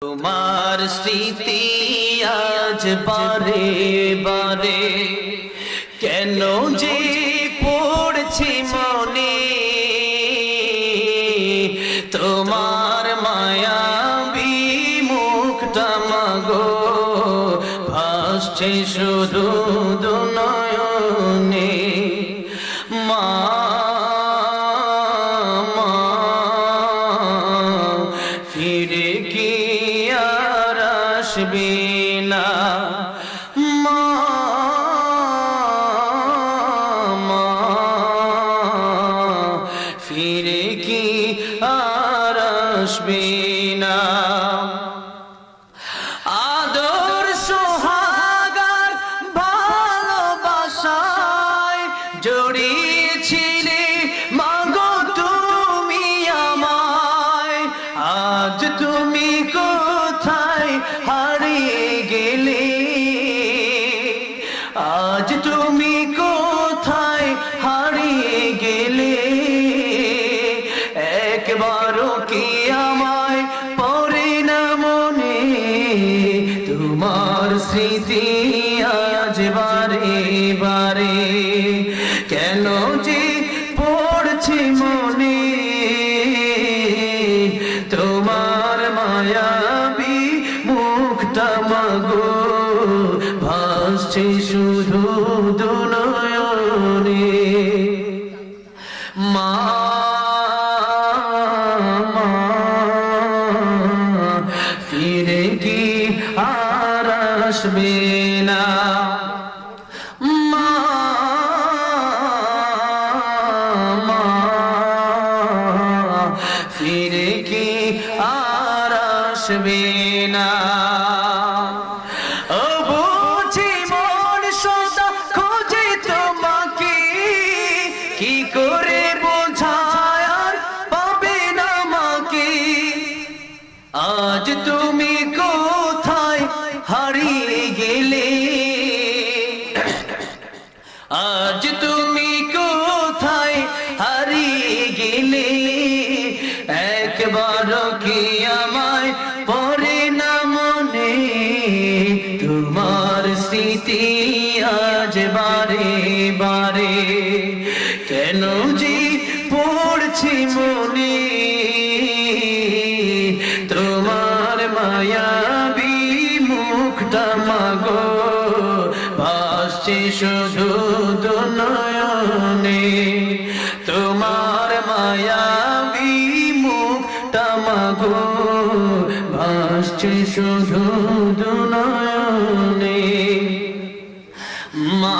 তোমার স্মৃতি আজ বারে বারে কেন যে পড়ছে মনে, তোমার মায়াবী মুখটা মাগো ভাসছে শুধু দুনয়নে। মা ফিরে কি আর আসবে না, মা ফিরে কি আর আসবে না। আদর সোহাগার ভালোবাসায় জড়িয়েছিলে মাগো তুমি আমায়, আজ তুমি কোথায় হারিয়ে গেলে, আজ তুমি কোথায় হারিয়ে গেলে। একবারও কি আমায় পড়ে না মনে, তোমার স্মৃতি আজ বারে বারে কেন যে পড়ছে মনে। তোমার মায়াবী মুখটা মাগো ভাসছে শুধু দুনয়নে। মা ফিরে কি আর আসবে না, মা ফিরে কি আর আসবে না। ও বুঝি মন সদা খোঁজে তোমাকে, কি করে বোঝায় আর পাবে না মাকে। আজ তুমি কোথায় হারিয়ে গেলে, আজ তুমি কোথায় হারিয়ে গেলে। একবার কি আমায় পড়ে না মনে, তোমার স্মৃতি আজ বারে বারে কেন যে পড়ছে মনে। তোমার মায়াবী মুখটা মাগো ভাসছে শুধু দুনয়নে। তোমার মায়াবী মুখটা মাগো ভাসছে শুধু দুনয়নে। মা